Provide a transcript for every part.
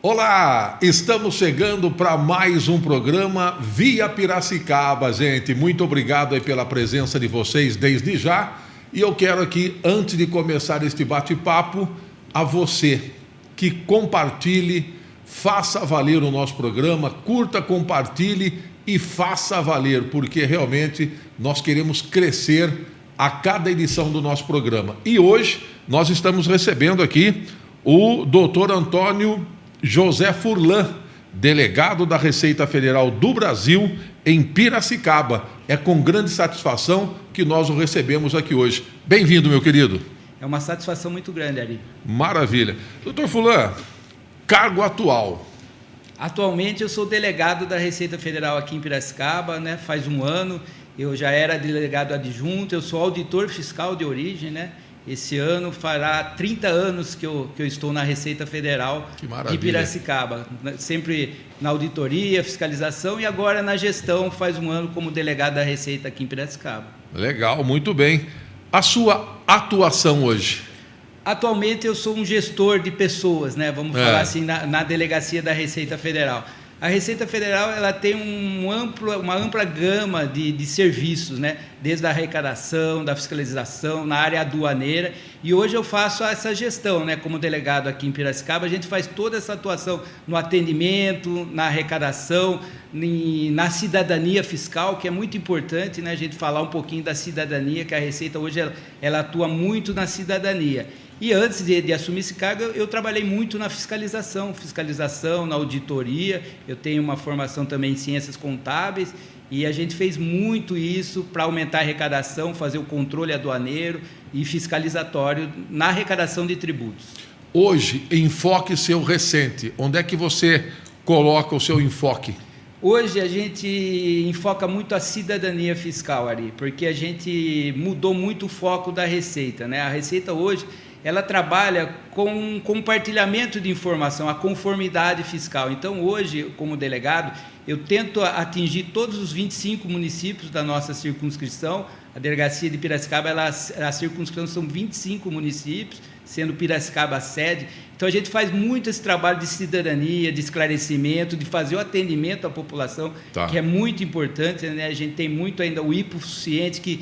Olá, estamos chegando para mais um programa Via Piracicaba, gente. Muito obrigado aí pela presença de vocês desde já. E eu quero aqui, antes de começar este bate-papo, a você que compartilhe, faça valer o nosso programa, curta, compartilhe e faça valer, porque realmente nós queremos crescer a cada edição do nosso programa. E hoje nós estamos recebendo aqui o doutor Antônio José Furlan, delegado da Receita Federal do Brasil em Piracicaba. É com grande satisfação que nós o recebemos aqui hoje. Bem-vindo, meu querido. É uma satisfação muito grande, Ari. Maravilha. Doutor Furlan, cargo atual. Atualmente eu sou delegado da Receita Federal aqui em Piracicaba, né? Faz um ano, eu já era delegado adjunto, eu sou auditor fiscal de origem, né? Esse ano fará 30 anos que eu estou na Receita Federal de Piracicaba, sempre na auditoria, fiscalização e agora na gestão, faz um ano como delegado da Receita aqui em Piracicaba. Legal, muito bem. A sua atuação hoje? Atualmente eu sou um gestor de pessoas, né? Vamos falar assim, na delegacia da Receita Federal. A Receita Federal ela tem uma ampla gama de serviços, né? Desde a arrecadação, da fiscalização, na área aduaneira. E hoje eu faço essa gestão, né? Como delegado aqui em Piracicaba, a gente faz toda essa atuação no atendimento, na arrecadação, na cidadania fiscal, que é muito importante, né? A gente falar um pouquinho da cidadania, que a Receita hoje ela atua muito na cidadania. E antes de assumir esse cargo, eu trabalhei muito na fiscalização, na auditoria. Eu tenho uma formação também em ciências contábeis e a gente fez muito isso para aumentar a arrecadação, fazer o controle aduaneiro e fiscalizatório na arrecadação de tributos. Hoje, enfoque seu recente. Onde é que você coloca o seu enfoque? Hoje a gente enfoca muito a cidadania fiscal, Ari, porque a gente mudou muito o foco da Receita, né? A Receita hoje ela trabalha com compartilhamento de informação, a conformidade fiscal. Então, hoje, como delegado, eu tento atingir todos os 25 municípios da nossa circunscrição. A delegacia de Piracicaba, a circunscrição são 25 municípios, sendo Piracicaba a sede. Então, a gente faz muito esse trabalho de cidadania, de esclarecimento, de fazer o atendimento à população, que é muito importante, né? A gente tem muito ainda o hipossuficiente que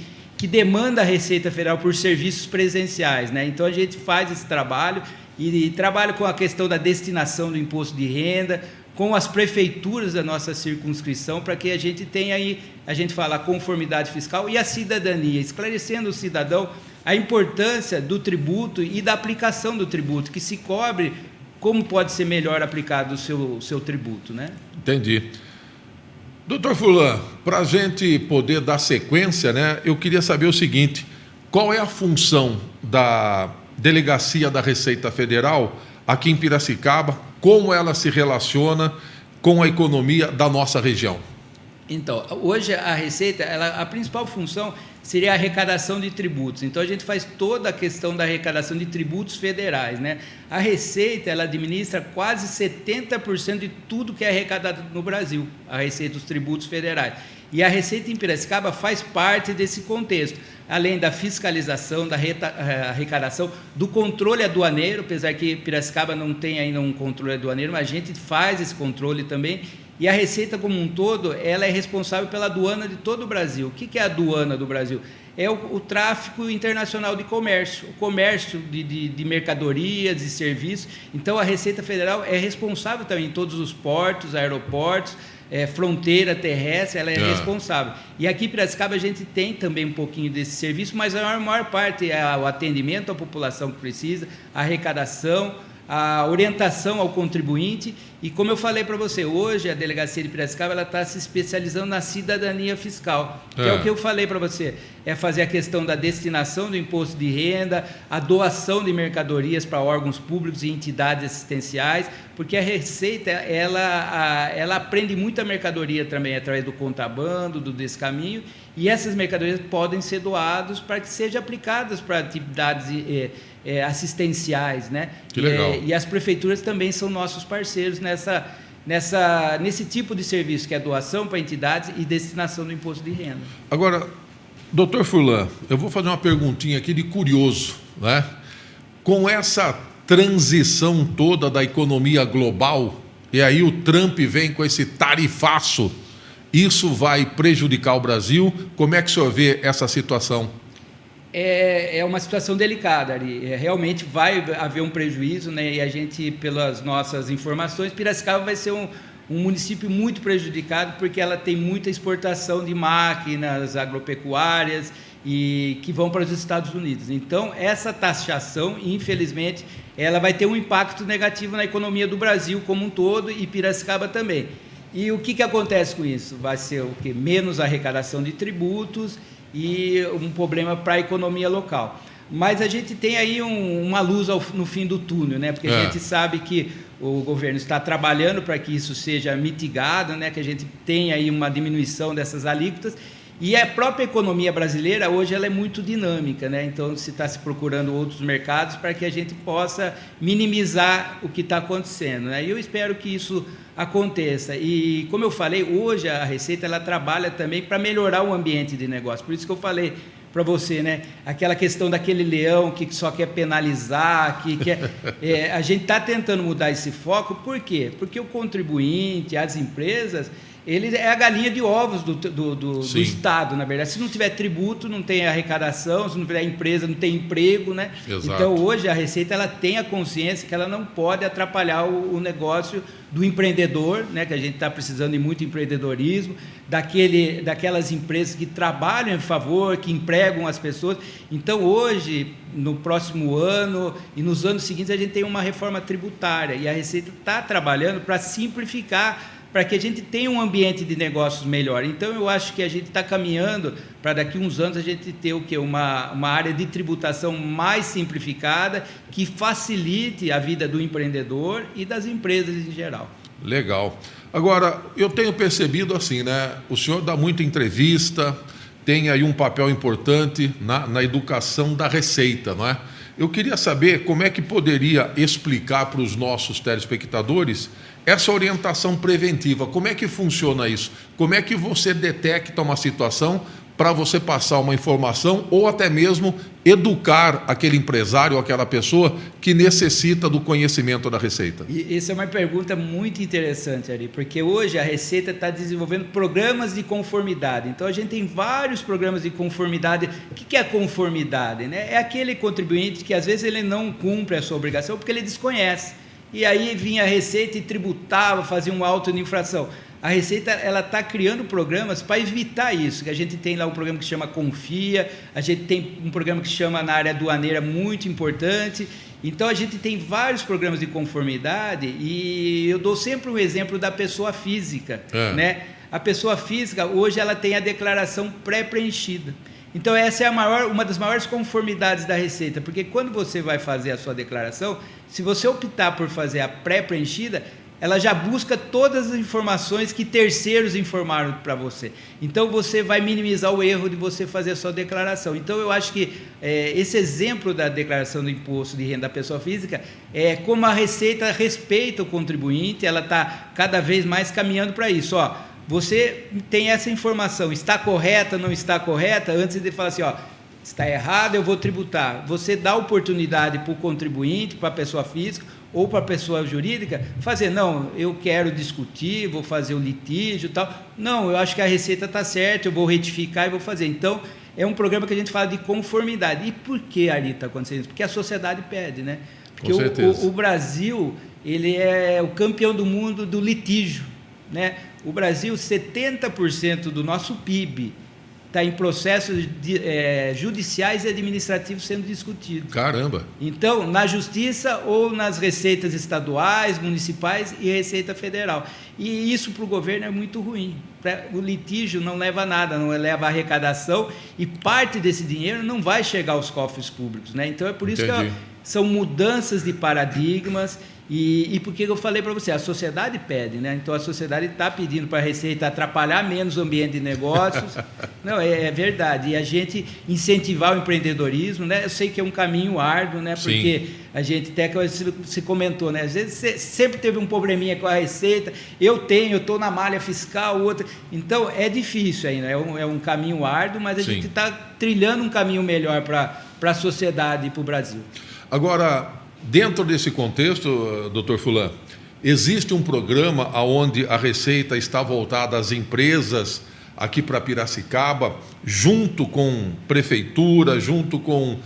demanda a Receita Federal por serviços presenciais, né? Então a gente faz esse trabalho e trabalha com a questão da destinação do imposto de renda, com as prefeituras da nossa circunscrição, para que a gente tenha aí, a gente fala a conformidade fiscal e a cidadania, esclarecendo o cidadão a importância do tributo e da aplicação do tributo, que se cobre como pode ser melhor aplicado o seu tributo, né? Entendi. Doutor Furlan, para a gente poder dar sequência, né, eu queria saber o seguinte: qual é a função da Delegacia da Receita Federal aqui em Piracicaba, como ela se relaciona com a economia da nossa região? Então, hoje a Receita, a principal função seria a arrecadação de tributos. Então, a gente faz toda a questão da arrecadação de tributos federais, né? A Receita, ela administra quase 70% de tudo que é arrecadado no Brasil, a Receita, os tributos federais. E a Receita em Piracicaba faz parte desse contexto, além da fiscalização, da arrecadação, do controle aduaneiro, apesar que Piracicaba não tem ainda um controle aduaneiro, mas a gente faz esse controle também. E a Receita como um todo, ela é responsável pela aduana de todo o Brasil. O que é a aduana do Brasil? É o tráfico internacional de comércio, o comércio de mercadorias e serviços. Então, a Receita Federal é responsável também em todos os portos, aeroportos, fronteira terrestre, ela é responsável. E aqui em Piracicaba a gente tem também um pouquinho desse serviço, mas a maior parte é o atendimento à população que precisa, a arrecadação, a orientação ao contribuinte. E como eu falei para você, hoje a Delegacia de Piracicaba ela está se especializando na cidadania fiscal, que é o que eu falei para você, é fazer a questão da destinação do imposto de renda, a doação de mercadorias para órgãos públicos e entidades assistenciais, porque a Receita ela aprende muita mercadoria também através do contrabando, do descaminho, e essas mercadorias podem ser doadas para que sejam aplicadas para atividades assistenciais, né? Que legal. E as prefeituras também são nossos parceiros nesse tipo de serviço, que é doação para entidades e destinação do imposto de renda. Agora, doutor Furlan, eu vou fazer uma perguntinha aqui de curioso, né? Com essa transição toda da economia global, e aí o Trump vem com esse tarifaço, isso vai prejudicar o Brasil? Como é que o senhor vê essa situação? É uma situação delicada, Ari. Realmente vai haver um prejuízo, né? E a gente, pelas nossas informações, Piracicaba vai ser um município muito prejudicado, porque ela tem muita exportação de máquinas agropecuárias e que vão para os Estados Unidos. Então, essa taxação, infelizmente, ela vai ter um impacto negativo na economia do Brasil como um todo e Piracicaba também. E o que acontece com isso? Vai ser o quê? Menos arrecadação de tributos e um problema para a economia local. Mas a gente tem aí uma luz no fim do túnel, né? Porque a gente sabe que o governo está trabalhando para que isso seja mitigado, né? Que a gente tenha aí uma diminuição dessas alíquotas. E a própria economia brasileira, hoje, ela é muito dinâmica, né? Então, se está se procurando outros mercados para que a gente possa minimizar o que está acontecendo, né? E eu espero que isso aconteça. E, como eu falei, hoje a Receita ela trabalha também para melhorar o ambiente de negócio. Por isso que eu falei para você, né? Aquela questão daquele leão que só quer penalizar, que quer... a gente está tentando mudar esse foco, por quê? Porque o contribuinte, as empresas... ele é a galinha de ovos do Estado, na verdade. Se não tiver tributo, não tem arrecadação, se não tiver empresa, não tem emprego, né? Exato. Então, hoje, a Receita ela tem a consciência que ela não pode atrapalhar o negócio do empreendedor, né? Que a gente está precisando de muito empreendedorismo, daquelas empresas que trabalham em favor, que empregam as pessoas. Então, hoje, no próximo ano e nos anos seguintes, a gente tem uma reforma tributária e a Receita está trabalhando para simplificar, para que a gente tenha um ambiente de negócios melhor. Então, eu acho que a gente está caminhando para daqui a uns anos a gente ter o quê? Uma área de tributação mais simplificada, que facilite a vida do empreendedor e das empresas em geral. Legal. Agora, eu tenho percebido assim, né? O senhor dá muita entrevista, tem aí um papel importante na educação da Receita, não é? Eu queria saber como é que poderia explicar para os nossos telespectadores essa orientação preventiva. Como é que funciona isso? Como é que você detecta uma situação para você passar uma informação ou até mesmo educar aquele empresário ou aquela pessoa que necessita do conhecimento da Receita? E essa é uma pergunta muito interessante, Ari, porque hoje a Receita está desenvolvendo programas de conformidade. Então, a gente tem vários programas de conformidade. O que é conformidade, né? É aquele contribuinte que, às vezes, ele não cumpre a sua obrigação porque ele desconhece. E aí vinha a Receita e tributava, fazia um auto de infração. A Receita ela está criando programas para evitar isso. A gente tem lá um programa que se chama Confia, a gente tem um programa que se chama na área aduaneira muito importante. Então, a gente tem vários programas de conformidade e eu dou sempre um exemplo da pessoa física. Né? A pessoa física, hoje, ela tem a declaração pré-preenchida. Então, essa é uma das maiores conformidades da Receita, porque quando você vai fazer a sua declaração, se você optar por fazer a pré-preenchida, ela já busca todas as informações que terceiros informaram para você. Então, você vai minimizar o erro de você fazer a sua declaração. Então, eu acho que esse exemplo da declaração do imposto de renda da pessoa física é como a Receita respeita o contribuinte, ela está cada vez mais caminhando para isso. Ó, você tem essa informação, está correta, não está correta, antes de falar assim, ó, está errado, eu vou tributar. Você dá oportunidade para o contribuinte, para a pessoa física ou para a pessoa jurídica, fazer, não, eu quero discutir, vou fazer o litígio e tal. Não, eu acho que a Receita está certa, eu vou retificar e vou fazer. Então, é um programa que a gente fala de conformidade. E por que, Ari, está acontecendo isso? Porque a sociedade pede, né? Porque o Brasil, ele é o campeão do mundo do litígio, né? O Brasil, 70% do nosso PIB está em processos judiciais e administrativos sendo discutidos. Caramba! Então, na Justiça ou nas receitas estaduais, municipais e Receita Federal. E isso para o governo é muito ruim. O litígio não leva a nada, não leva a arrecadação e parte desse dinheiro não vai chegar aos cofres públicos, né? Então, é por isso que são mudanças de paradigmas. E por que eu falei para você? A sociedade pede, né? Então, a sociedade está pedindo para a Receita atrapalhar menos o ambiente de negócios. Não, é verdade. E a gente incentivar o empreendedorismo, né? Eu sei que é um caminho árduo, né? Porque a gente até que você comentou, né? Às vezes sempre teve um probleminha com a Receita. Eu estou na malha fiscal, outra. Então, é difícil ainda. É um caminho árduo, mas a gente está trilhando um caminho melhor para a sociedade e para o Brasil. Agora, dentro desse contexto, doutor Fulan, existe um programa onde a Receita está voltada às empresas aqui para Piracicaba, junto com prefeitura, junto com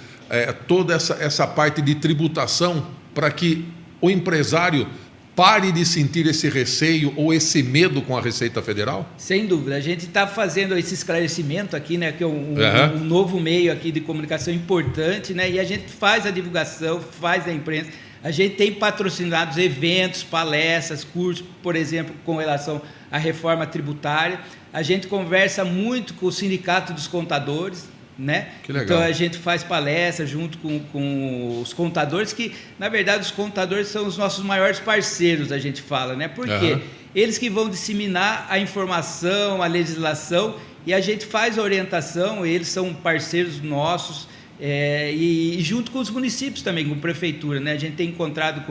toda essa parte de tributação, para que o empresário pare de sentir esse receio ou esse medo com a Receita Federal? Sem dúvida. A gente está fazendo esse esclarecimento aqui, né, que é um novo meio aqui de comunicação importante, né, e a gente faz a divulgação, faz a imprensa. A gente tem patrocinado eventos, palestras, cursos, por exemplo, com relação à reforma tributária. A gente conversa muito com o Sindicato dos Contadores, né? Que legal. Então a gente faz palestras junto com os contadores, que na verdade os contadores são os nossos maiores parceiros, a gente fala, né? Porque eles que vão disseminar a informação, a legislação, e a gente faz a orientação, eles são parceiros nossos, e junto com os municípios também, com a prefeitura, né? A gente tem encontrado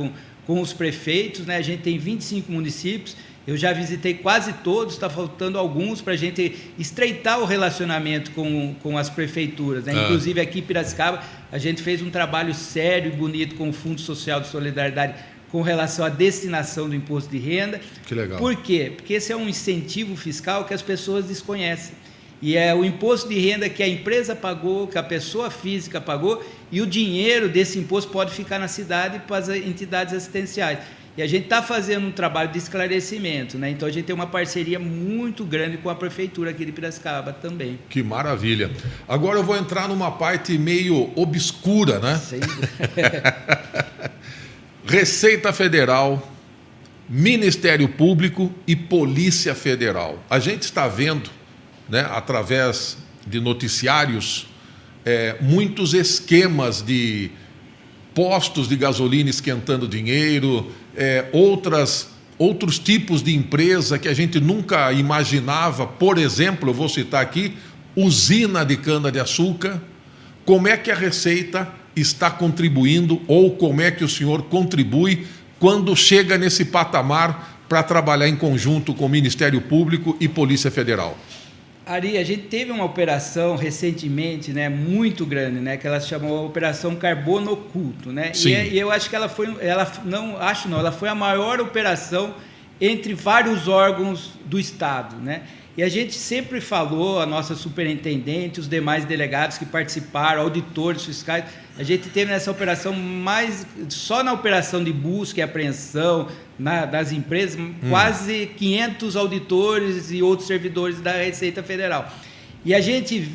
com os prefeitos, né? A gente tem 25 municípios. Eu já visitei quase todos, está faltando alguns para a gente estreitar o relacionamento com as prefeituras, né? Inclusive aqui em Piracicaba, a gente fez um trabalho sério e bonito com o Fundo Social de Solidariedade com relação à destinação do imposto de renda. Que legal. Por quê? Porque esse é um incentivo fiscal que as pessoas desconhecem. E é o imposto de renda que a empresa pagou, que a pessoa física pagou, e o dinheiro desse imposto pode ficar na cidade para as entidades assistenciais. E a gente está fazendo um trabalho de esclarecimento, né? Então a gente tem uma parceria muito grande com a prefeitura aqui de Piracicaba também. Que maravilha. Agora eu vou entrar numa parte meio obscura, né? Sim. Receita Federal, Ministério Público e Polícia Federal. A gente está vendo, né, através de noticiários, muitos esquemas de postos de gasolina esquentando dinheiro, outros tipos de empresa que a gente nunca imaginava. Por exemplo, eu vou citar aqui, usina de cana-de-açúcar. Como é que a Receita está contribuindo, ou como é que o senhor contribui quando chega nesse patamar para trabalhar em conjunto com o Ministério Público e Polícia Federal? Ari, a gente teve uma operação recentemente, né, muito grande, né, que ela se chamou Operação Carbono Oculto, né? E eu acho que ela foi a maior operação entre vários órgãos do Estado, né? E a gente sempre falou, a nossa superintendente, os demais delegados que participaram, auditores fiscais, a gente teve nessa operação só na operação de busca e apreensão das empresas, quase 500 auditores e outros servidores da Receita Federal. E a gente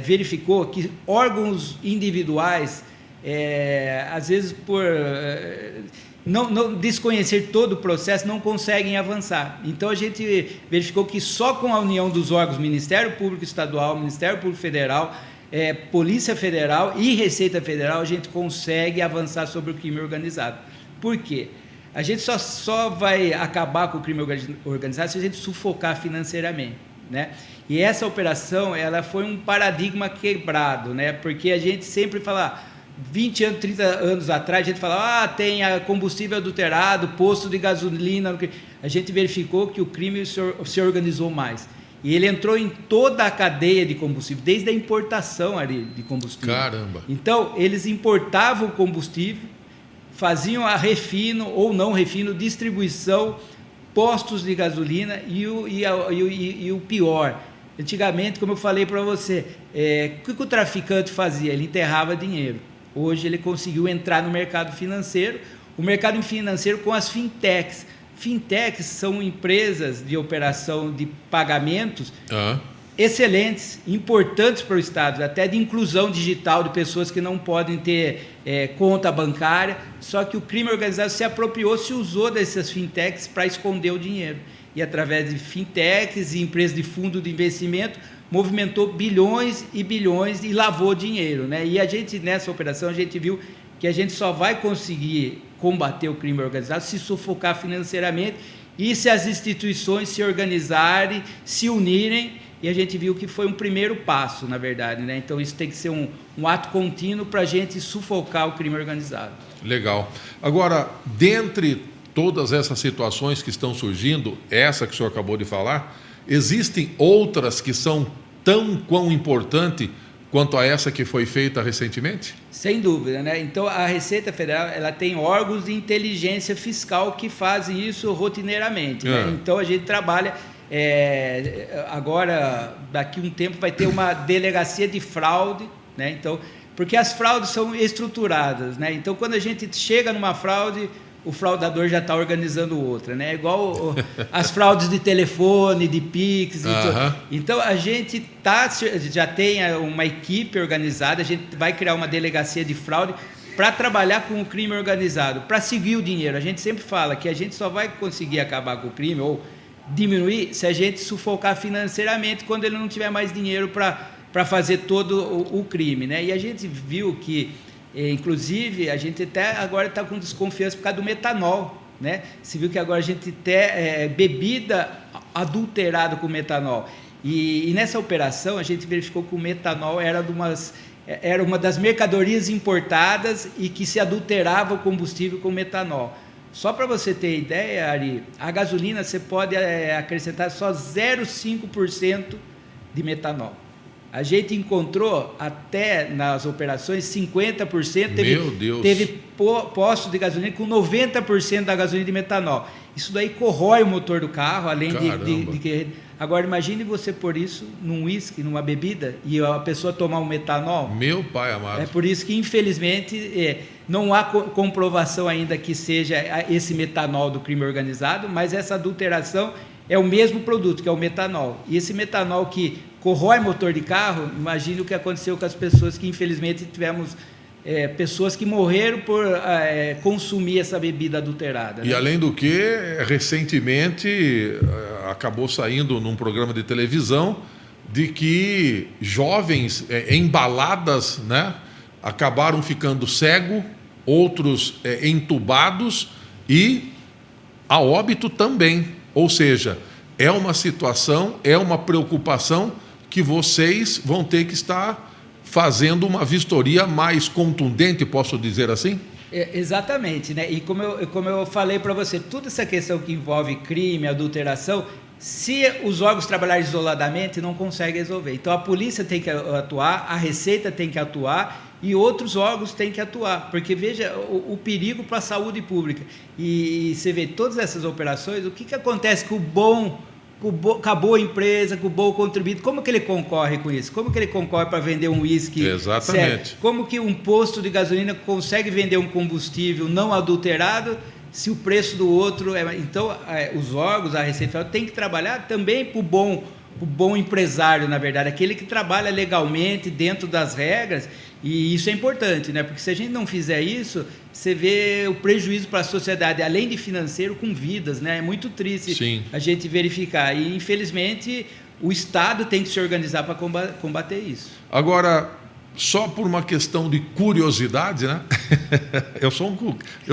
verificou que órgãos individuais, às vezes por não desconhecer todo o processo, não conseguem avançar. Então a gente verificou que só com a união dos órgãos Ministério Público Estadual, Ministério Público Federal, Polícia Federal e Receita Federal, a gente consegue avançar sobre o crime organizado. Por quê? A gente só vai acabar com o crime organizado se a gente sufocar financeiramente, né? E essa operação, ela foi um paradigma quebrado, né? Porque a gente sempre fala, 20 anos, 30 anos atrás, a gente falava, tem combustível adulterado, posto de gasolina. A gente verificou que o crime se organizou mais. E ele entrou em toda a cadeia de combustível, desde a importação ali de combustível. Caramba! Então, eles importavam o combustível, faziam a refino ou não refino, distribuição, postos de gasolina e o pior. Antigamente, como eu falei para você, o que o traficante fazia? Ele enterrava dinheiro. Hoje ele conseguiu entrar no mercado financeiro, o mercado financeiro com as fintechs. Fintechs são empresas de operação de pagamentos excelentes, importantes para o Estado, até de inclusão digital de pessoas que não podem ter conta bancária, só que o crime organizado se apropriou, se usou dessas fintechs para esconder o dinheiro. E através de fintechs e empresas de fundo de investimento, movimentou bilhões e bilhões e lavou dinheiro, né? E a gente, nessa operação, a gente viu que a gente só vai conseguir combater o crime organizado se sufocar financeiramente e se as instituições se organizarem, se unirem, e a gente viu que foi um primeiro passo, na verdade, né? Então isso tem que ser um ato contínuo para a gente sufocar o crime organizado. Legal. Agora, dentre todas essas situações que estão surgindo, essa que o senhor acabou de falar, existem outras que são tão quão importante quanto a essa que foi feita recentemente? Sem dúvida, né? Então, a Receita Federal, ela tem órgãos de inteligência fiscal que fazem isso rotineiramente, né? Então, a gente trabalha... agora, daqui a um tempo, vai ter uma delegacia de fraude, né? Então, porque as fraudes são estruturadas, né? Então, quando a gente chega numa fraude, o fraudador já está organizando outra, né? Igual as fraudes de telefone, de Pix. Então, a gente já tem uma equipe organizada, a gente vai criar uma delegacia de fraude para trabalhar com o crime organizado, para seguir o dinheiro. A gente sempre fala que a gente só vai conseguir acabar com o crime ou diminuir se a gente sufocar financeiramente quando ele não tiver mais dinheiro para fazer todo o crime, né? E a gente viu que, inclusive, a gente até agora está com desconfiança por causa do metanol, né? Se viu que agora a gente tem bebida adulterada com metanol. E nessa operação a gente verificou que o metanol era uma das mercadorias importadas e que se adulterava o combustível com metanol. Só para você ter ideia, Ari, a gasolina você pode acrescentar só 0,5% de metanol. A gente encontrou até nas operações 50%, teve postos de gasolina com 90% da gasolina de metanol. Isso daí corrói o motor do carro, além de... Agora, imagine você pôr isso num uísque, numa bebida, e a pessoa tomar um metanol. Meu pai amado. É por isso que, infelizmente, não há comprovação ainda que seja esse metanol do crime organizado, mas essa adulteração é o mesmo produto, que é o metanol. E esse metanol que corrói motor de carro, imagine o que aconteceu com as pessoas que, infelizmente, tivemos pessoas que morreram por consumir essa bebida adulterada. E, né? Além do que, recentemente, acabou saindo num programa de televisão de que jovens em baladas, né, acabaram ficando cegos, outros entubados e a óbito também. Ou seja, é uma situação, é uma preocupação que vocês vão ter que estar fazendo uma vistoria mais contundente, posso dizer assim? Exatamente, né? E como eu falei para você, toda essa questão que envolve crime, adulteração, se os órgãos trabalharem isoladamente, não conseguem resolver. Então, a polícia tem que atuar, a Receita tem que atuar e outros órgãos têm que atuar, porque veja o perigo para a saúde pública. E você vê todas essas operações, o que acontece com a boa empresa, com o bom contribuinte, como que ele concorre com isso? Como que ele concorre para vender um uísque? Exatamente. Certo? Como que um posto de gasolina consegue vender um combustível não adulterado se o preço do outro... Então, os órgãos, a Receita Federal, tem que trabalhar também para o bom empresário, na verdade, aquele que trabalha legalmente dentro das regras, e isso é importante, né? Porque se a gente não fizer isso, você vê o prejuízo para a sociedade, além de financeiro, com vidas, né? É muito triste a gente verificar. E, infelizmente, o Estado tem que se organizar para combater isso. Agora, só por uma questão de curiosidade, né? Eu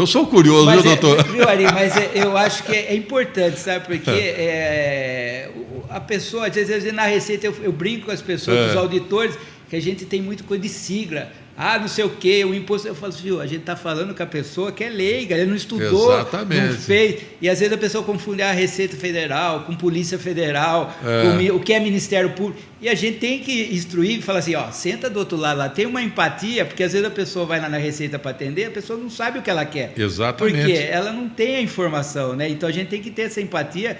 sou curioso, viu, doutor? Viu, Ari? Mas eu acho que é importante, sabe? Porque a pessoa, às vezes, na Receita, eu brinco com as pessoas, os auditores, que a gente tem muito coisa de sigla. Não sei o quê, o imposto... Eu falo assim, viu, a gente está falando com a pessoa que é leiga, ele não estudou, não fez. E às vezes a pessoa confunde a Receita Federal com Polícia Federal, com o que é Ministério Público. E a gente tem que instruir e falar assim, senta do outro lado lá, tem uma empatia, porque às vezes a pessoa vai lá na Receita para atender, a pessoa não sabe o que ela quer. Exatamente. Porque ela não tem a informação, né? Então a gente tem que ter essa empatia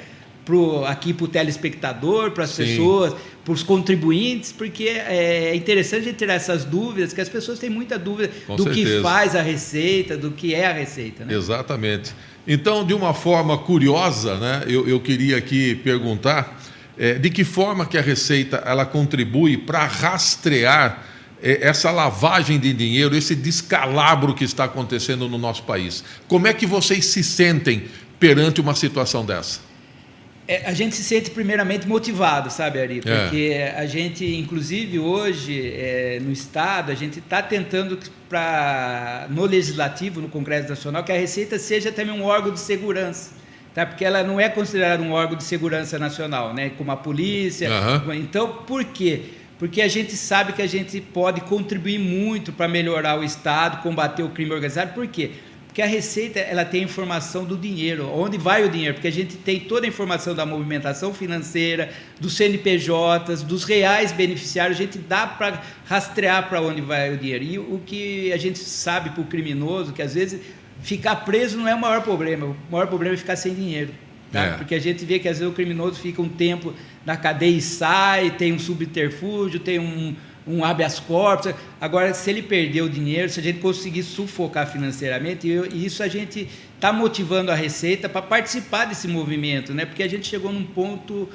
aqui para o telespectador, para as pessoas, para os contribuintes, porque é interessante a gente tirar essas dúvidas, que as pessoas têm muita dúvida que faz a Receita, do que é a Receita, né? Exatamente. Então, de uma forma curiosa, né, eu queria aqui perguntar de que forma que a Receita ela contribui para rastrear essa lavagem de dinheiro, esse descalabro que está acontecendo no nosso país. Como é que vocês se sentem perante uma situação dessa? A gente se sente primeiramente motivado, sabe, Ari? Porque a gente, inclusive hoje, no Estado, a gente está tentando no Legislativo, no Congresso Nacional, que a Receita seja também um órgão de segurança, tá? Porque ela não é considerada um órgão de segurança nacional, né? Como a polícia. Então, por quê? Porque a gente sabe que a gente pode contribuir muito para melhorar o Estado, combater o crime organizado. Por quê? Porque Porque a Receita, ela tem a informação do dinheiro, onde vai o dinheiro, porque a gente tem toda a informação da movimentação financeira, dos CNPJs, dos reais beneficiários, a gente dá para rastrear para onde vai o dinheiro. E o que a gente sabe para o criminoso, que às vezes ficar preso não é o maior problema, o maior problema é ficar sem dinheiro. Tá? Porque a gente vê que às vezes o criminoso fica um tempo na cadeia e sai, tem um subterfúgio, tem um habeas corpus. Agora, se ele perder o dinheiro, se a gente conseguir sufocar financeiramente, e isso a gente está motivando a Receita para participar desse movimento, né? Porque a gente chegou num ponto,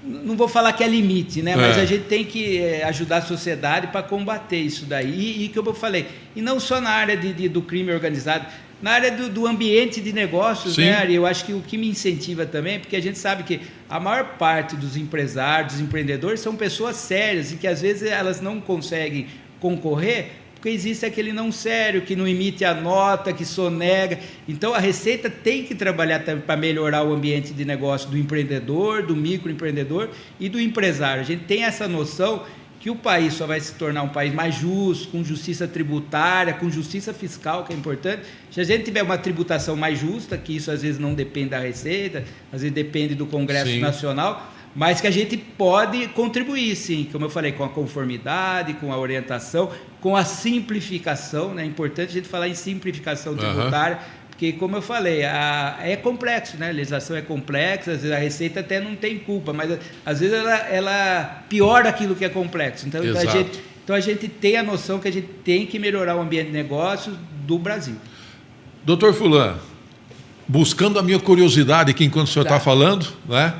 não vou falar que é limite, né? Mas a gente tem que ajudar a sociedade para combater isso daí. E que eu falei, e não só na área do crime organizado, na área do ambiente de negócios, né, Ari? Eu acho que o que me incentiva também, porque a gente sabe que a maior parte dos empresários, dos empreendedores, são pessoas sérias e que às vezes elas não conseguem concorrer porque existe aquele não sério, que não emite a nota, que sonega. Então, a Receita tem que trabalhar também para melhorar o ambiente de negócio do empreendedor, do microempreendedor e do empresário. A gente tem essa noção que o país só vai se tornar um país mais justo, com justiça tributária, com justiça fiscal, que é importante. Se a gente tiver uma tributação mais justa, que isso às vezes não depende da Receita, às vezes depende do Congresso Nacional, mas que a gente pode contribuir, sim, como eu falei, com a conformidade, com a orientação, com a simplificação, né? É importante a gente falar em simplificação tributária, porque, como eu falei, é complexo, né? A legislação é complexa, às vezes a Receita até não tem culpa, mas às vezes ela piora aquilo que é complexo. Então a gente tem a noção que a gente tem que melhorar o ambiente de negócios do Brasil. Doutor Fulan, buscando a minha curiosidade aqui enquanto o senhor está falando, né?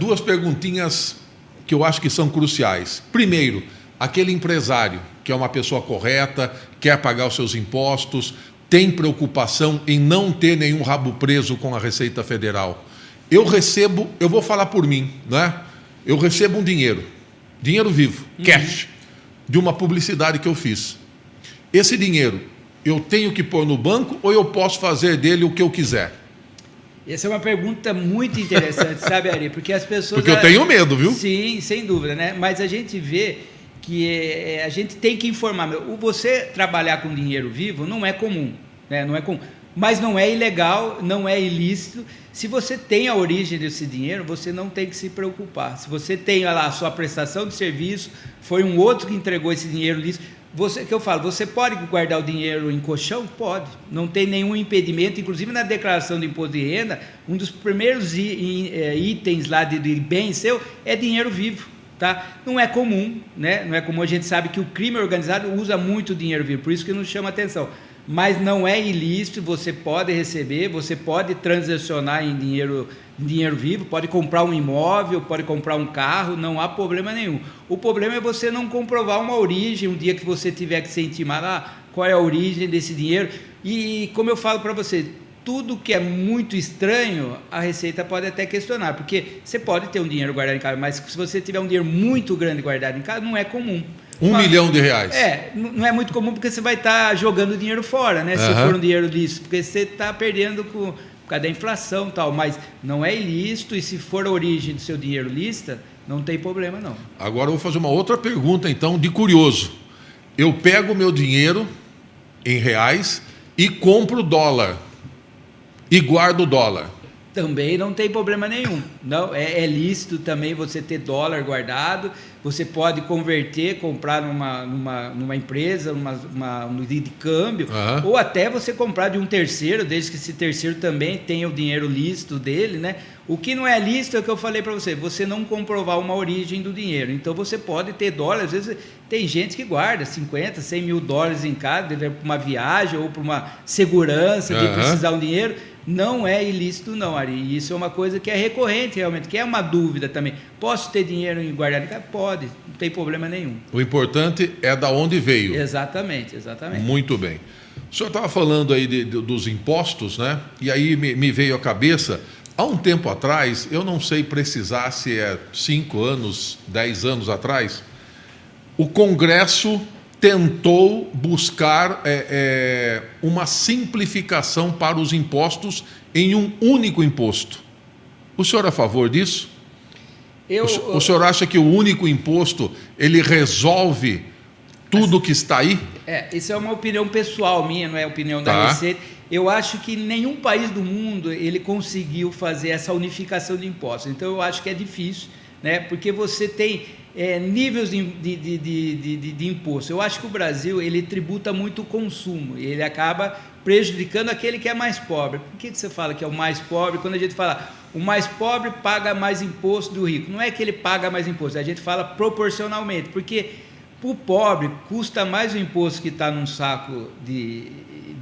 Duas perguntinhas que eu acho que são cruciais. Primeiro, aquele empresário que é uma pessoa correta, quer pagar os seus impostos, tem preocupação em não ter nenhum rabo preso com a Receita Federal. Eu vou falar por mim, né? Eu recebo um dinheiro vivo, cash, de uma publicidade que eu fiz. Esse dinheiro, eu tenho que pôr no banco ou eu posso fazer dele o que eu quiser? Essa é uma pergunta muito interessante, sabe, Ari? Porque as pessoas... Porque eu tenho medo, viu? Sim, sem dúvida, né? Mas a gente vê que a gente tem que informar. Você trabalhar com dinheiro vivo não é comum, né? Não é comum. Mas não é ilegal, não é ilícito. Se você tem a origem desse dinheiro, você não tem que se preocupar. Se você tem lá a sua prestação de serviço, foi um outro que entregou esse dinheiro lícito, você pode guardar o dinheiro em colchão? Pode. Não tem nenhum impedimento. Inclusive, na declaração de imposto de renda, um dos primeiros itens lá de bem seu é dinheiro vivo. Tá? Não é comum, né? Não é comum. A gente sabe que o crime organizado usa muito dinheiro vivo, por isso que não chama atenção. Mas não é ilícito, você pode receber, você pode transacionar em dinheiro vivo, pode comprar um imóvel, pode comprar um carro, não há problema nenhum. O problema é você não comprovar uma origem, um dia que você tiver que ser intimado, qual é a origem desse dinheiro. E como eu falo para você, tudo que é muito estranho, a Receita pode até questionar, porque você pode ter um dinheiro guardado em casa, mas se você tiver um dinheiro muito grande guardado em casa, não é comum. R$1 milhão. Não é muito comum, porque você vai estar jogando dinheiro fora, né? Se for um dinheiro lícito, porque você está perdendo por causa da inflação e tal, mas não é ilícito, e se for a origem do seu dinheiro lícita, não tem problema, não. Agora eu vou fazer uma outra pergunta, então, de curioso. Eu pego o meu dinheiro em reais e compro dólar. E guardo dólar. Também não tem problema nenhum. Não, é lícito também você ter dólar guardado. Você pode converter, comprar numa empresa, no de câmbio, ou até você comprar de um terceiro, desde que esse terceiro também tenha o dinheiro lícito dele, né? O que não é lícito é o que eu falei para você não comprovar uma origem do dinheiro. Então você pode ter dólar, às vezes tem gente que guarda 50, 100 mil dólares em casa, para uma viagem ou para uma segurança de precisar um dinheiro. Não é ilícito, não, Ari. E isso é uma coisa que é recorrente, realmente, que é uma dúvida também. Posso ter dinheiro guardado em casa? Pode, não tem problema nenhum. O importante é da onde veio. Exatamente. Muito bem. O senhor estava falando aí dos impostos, né? E aí me veio à cabeça, há um tempo atrás, eu não sei precisar se é 5 anos, 10 anos atrás, o Congresso tentou buscar uma simplificação para os impostos em um único imposto. O senhor é a favor disso? O senhor acha que o único imposto ele resolve tudo que está aí? Isso é uma opinião pessoal minha, não é opinião da Receita. eu acho que nenhum país do mundo ele conseguiu fazer essa unificação de impostos. Então, eu acho que é difícil, né? Porque você tem níveis de imposto. Eu acho que o Brasil ele tributa muito o consumo e ele acaba prejudicando aquele que é mais pobre. Por que você fala que é o mais pobre? Quando a gente fala o mais pobre paga mais imposto do rico, não é que ele paga mais imposto, a gente fala proporcionalmente, porque para o pobre custa mais o imposto que está num saco de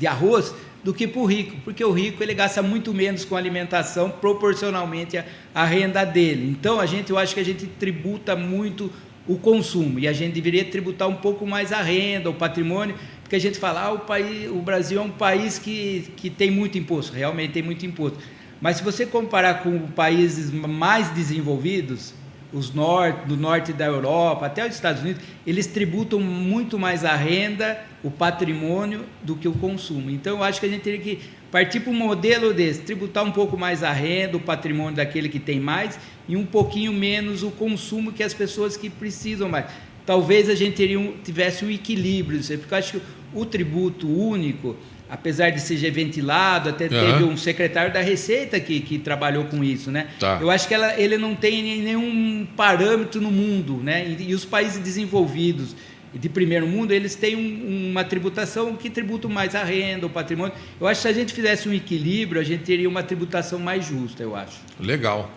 arroz do que para o rico, porque o rico ele gasta muito menos com alimentação proporcionalmente à renda dele. Então eu acho que a gente tributa muito o consumo e a gente deveria tributar um pouco mais a renda, o patrimônio, porque a gente fala, o Brasil é um país que tem muito imposto, realmente tem muito imposto, mas se você comparar com países mais desenvolvidos, do norte da Europa, até os Estados Unidos, eles tributam muito mais a renda, o patrimônio, do que o consumo. Então, eu acho que a gente teria que partir para um modelo desse, tributar um pouco mais a renda, o patrimônio daquele que tem mais, e um pouquinho menos o consumo que as pessoas que precisam mais. Talvez a gente tivesse um equilíbrio, porque eu acho que o tributo único, apesar de ser ventilado, até teve um secretário da Receita que trabalhou com isso, né? Tá. Eu acho que ele não tem nenhum parâmetro no mundo, né? E os países desenvolvidos de primeiro mundo, eles têm uma tributação que tributa mais a renda, o patrimônio. Eu acho que se a gente fizesse um equilíbrio, a gente teria uma tributação mais justa, eu acho. Legal.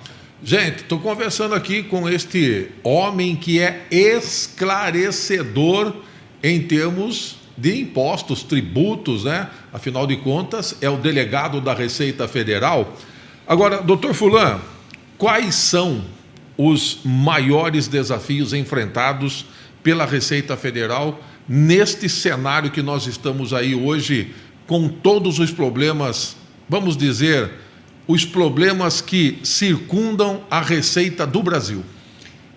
Gente, estou conversando aqui com este homem que é esclarecedor em termos de impostos, tributos, né? Afinal de contas, é o delegado da Receita Federal. Agora, doutor Fulan, quais são os maiores desafios enfrentados pela Receita Federal neste cenário que nós estamos aí hoje, com todos os problemas, vamos dizer, os problemas que circundam a Receita do Brasil?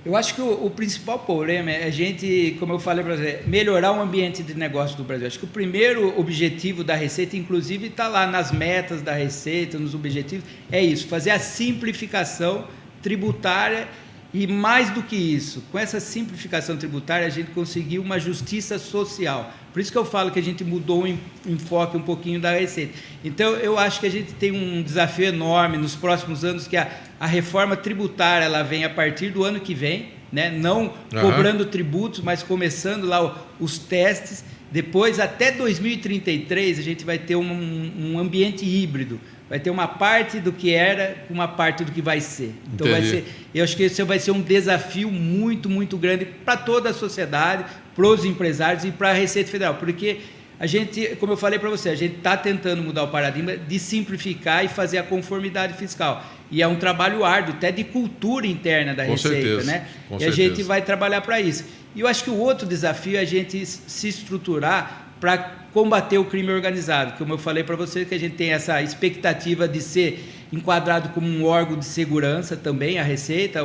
Eu acho que o principal problema é a gente, como eu falei para você, melhorar o ambiente de negócio do Brasil. Acho que o primeiro objetivo da Receita, inclusive está lá nas metas da Receita, nos objetivos, é isso, fazer a simplificação tributária e mais do que isso, com essa simplificação tributária a gente conseguiu uma justiça social. Por isso que eu falo que a gente mudou o enfoque um pouquinho da Receita. Então, eu acho que a gente tem um desafio enorme nos próximos anos, que a reforma tributária ela vem a partir do ano que vem, né? Não cobrando tributos, mas começando lá os testes. Depois, até 2033, a gente vai ter um ambiente híbrido. Vai ter uma parte do que era com uma parte do que vai ser. Então, eu acho que esse vai ser um desafio muito, muito grande para toda a sociedade, para os empresários e para a Receita Federal, porque a gente, como eu falei para você, a gente está tentando mudar o paradigma de simplificar e fazer a conformidade fiscal. E é um trabalho árduo, até de cultura interna da Receita, né? E a gente vai trabalhar para isso. E eu acho que o outro desafio é a gente se estruturar para combater o crime organizado. Como eu falei para você, que a gente tem essa expectativa de ser enquadrado como um órgão de segurança também, a Receita.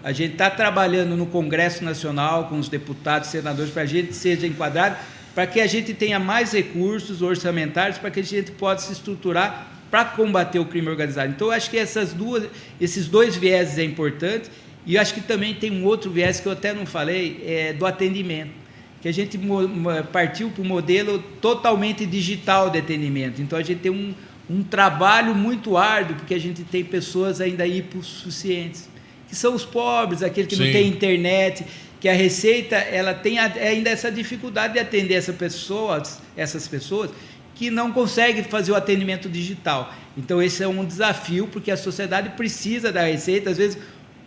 A gente está trabalhando no Congresso Nacional com os deputados, senadores, para a gente seja enquadrado, para que a gente tenha mais recursos orçamentários, para que a gente possa se estruturar para combater o crime organizado. Então, eu acho que esses dois vieses é importante, e eu acho que também tem um outro viés que eu até não falei, do atendimento, que a gente partiu para um modelo totalmente digital de atendimento. Então, a gente tem um trabalho muito árduo, porque a gente tem pessoas ainda hipossuficientes, que são os pobres, aqueles que não têm internet, que a Receita ela tem ainda essa dificuldade de atender essas pessoas que não conseguem fazer o atendimento digital. Então, esse é um desafio, porque a sociedade precisa da Receita. Às vezes,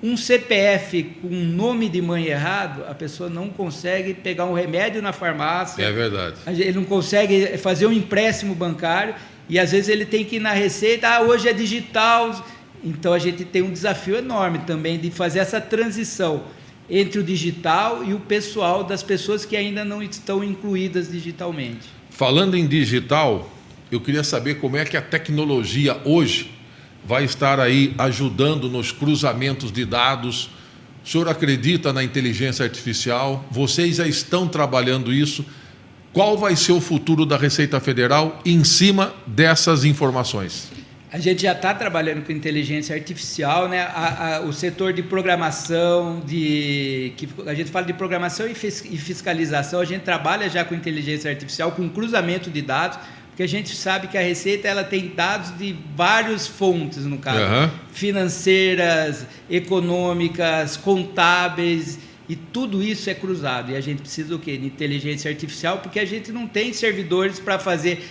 um CPF com um nome de mãe errado, a pessoa não consegue pegar um remédio na farmácia. É verdade. Ele não consegue fazer um empréstimo bancário e, às vezes, ele tem que ir na Receita, hoje é digital. Então, a gente tem um desafio enorme também de fazer essa transição entre o digital e o pessoal das pessoas que ainda não estão incluídas digitalmente. Falando em digital, eu queria saber como é que a tecnologia hoje vai estar aí ajudando nos cruzamentos de dados. O senhor acredita na inteligência artificial? Vocês já estão trabalhando isso? Qual vai ser o futuro da Receita Federal em cima dessas informações? A gente já está trabalhando com inteligência artificial, né? O setor de programação, que a gente fala de programação e fiscalização, a gente trabalha já com inteligência artificial, com cruzamento de dados, porque a gente sabe que a Receita ela tem dados de várias fontes, no caso, financeiras, econômicas, contábeis, e tudo isso é cruzado. E a gente precisa do quê? De inteligência artificial, porque a gente não tem servidores para fazer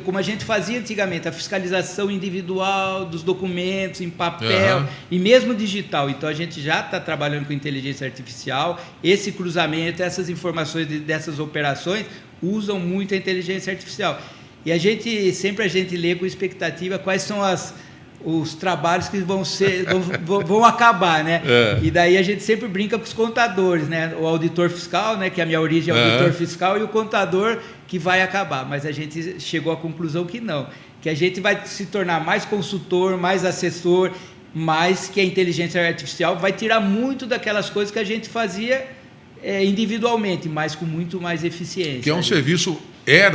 como a gente fazia antigamente, a fiscalização individual dos documentos em papel e mesmo digital. Então a gente já está trabalhando com inteligência artificial, esse cruzamento, essas informações dessas operações usam muito a inteligência artificial. E a gente lê com expectativa quais são os trabalhos que vão acabar, né? E daí a gente sempre brinca com os contadores, né? O auditor fiscal, né? Que a minha origem é auditor fiscal, e o contador que vai acabar. Mas a gente chegou à conclusão que não, que a gente vai se tornar mais consultor, mais assessor, mas que a inteligência artificial vai tirar muito daquelas coisas que a gente fazia individualmente, mas com muito mais eficiência. Que é um serviço...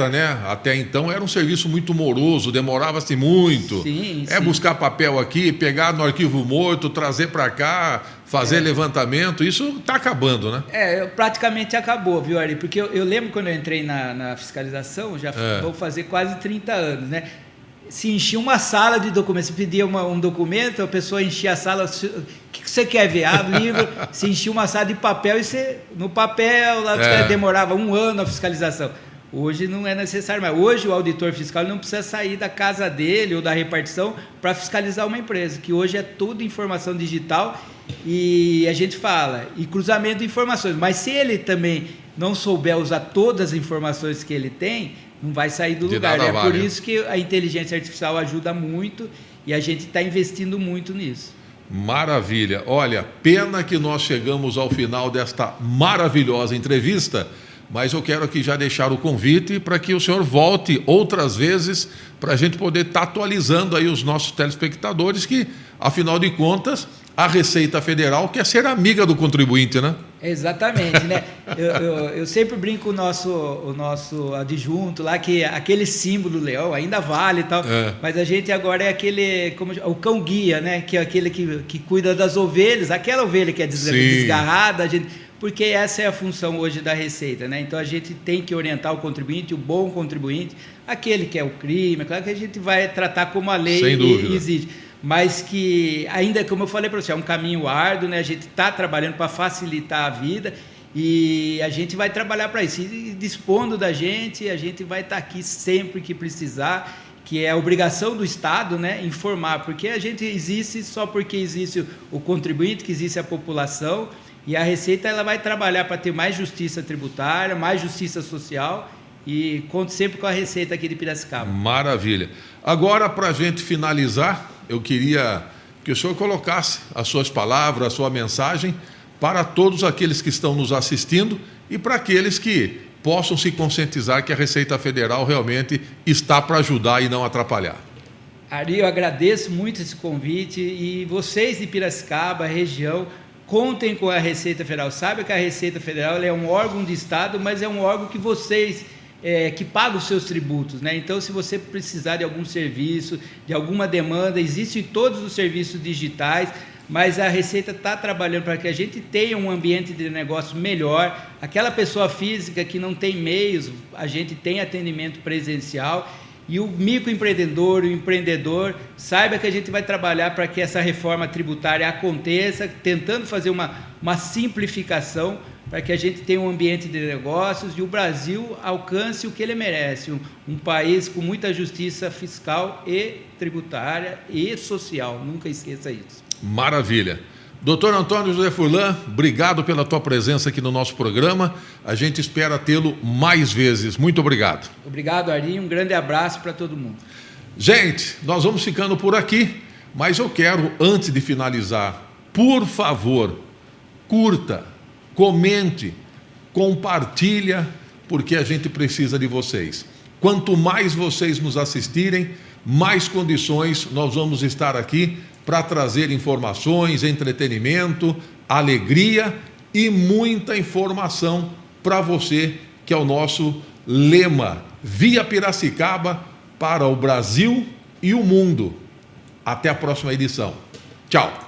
né? Até então era um serviço muito moroso, demorava-se muito. Sim. Buscar papel aqui, pegar no arquivo morto, trazer para cá, fazer levantamento. Isso está acabando, né? Praticamente acabou, viu, Ari? Porque eu lembro quando eu entrei na fiscalização, já vou fazer quase 30 anos, né? Se enchia uma sala de documentos, você pedia um documento, a pessoa enchia a sala, o que você quer ver? Livro, se enchia uma sala de papel, e no papel lá demorava 1 ano a fiscalização. Hoje não é necessário mais. Hoje o auditor fiscal não precisa sair da casa dele ou da repartição para fiscalizar uma empresa, que hoje é tudo informação digital, e a gente fala, e cruzamento de informações. Mas se ele também não souber usar todas as informações que ele tem, não vai sair do lugar. É por isso que a inteligência artificial ajuda muito, e a gente está investindo muito nisso. Maravilha. Olha, pena que nós chegamos ao final desta maravilhosa entrevista, mas eu quero aqui já deixar o convite para que o senhor volte outras vezes para a gente poder estar atualizando aí os nossos telespectadores, que, afinal de contas, a Receita Federal quer ser amiga do contribuinte, né? Exatamente, né? Eu sempre brinco o nosso adjunto lá, que aquele símbolo leão ainda vale e tal, mas a gente agora é o cão-guia, né? Que é aquele que cuida das ovelhas, aquela ovelha que é desgarrada, a gente... Porque essa é a função hoje da Receita, né? Então a gente tem que orientar o contribuinte, o bom contribuinte, aquele que é o crime, claro que a gente vai tratar como a lei exige, mas que ainda, como eu falei para você, é um caminho árduo, né? A gente está trabalhando para facilitar a vida, e a gente vai trabalhar para isso. E dispondo da gente, a gente vai estar aqui sempre que precisar, que é a obrigação do Estado, né? Informar, porque a gente existe só porque existe o contribuinte, que existe a população. E a Receita ela vai trabalhar para ter mais justiça tributária, mais justiça social, e conto sempre com a Receita aqui de Piracicaba. Maravilha. Agora, para a gente finalizar, eu queria que o senhor colocasse as suas palavras, a sua mensagem para todos aqueles que estão nos assistindo e para aqueles que possam se conscientizar que a Receita Federal realmente está para ajudar e não atrapalhar. Ari, eu agradeço muito esse convite, e vocês de Piracicaba, região, contem com a Receita Federal. Sabe que a Receita Federal é um órgão de Estado, mas é um órgão que vocês que pagam os seus tributos, né? Então, se você precisar de algum serviço, de alguma demanda, existem todos os serviços digitais, mas a Receita está trabalhando para que a gente tenha um ambiente de negócio melhor. Aquela pessoa física que não tem meios, a gente tem atendimento presencial. E o microempreendedor, o empreendedor, saiba que a gente vai trabalhar para que essa reforma tributária aconteça, tentando fazer uma simplificação para que a gente tenha um ambiente de negócios e o Brasil alcance o que ele merece, um país com muita justiça fiscal e tributária e social. Nunca esqueça isso. Maravilha. Doutor Antônio José Furlan, obrigado pela tua presença aqui no nosso programa. A gente espera tê-lo mais vezes. Muito obrigado. Obrigado, Ari. Um grande abraço para todo mundo. Gente, nós vamos ficando por aqui, mas eu quero, antes de finalizar, por favor, curta, comente, compartilha, porque a gente precisa de vocês. Quanto mais vocês nos assistirem, mais condições nós vamos estar aqui para trazer informações, entretenimento, alegria e muita informação para você, que é o nosso lema, Via Piracicaba para o Brasil e o mundo. Até a próxima edição. Tchau.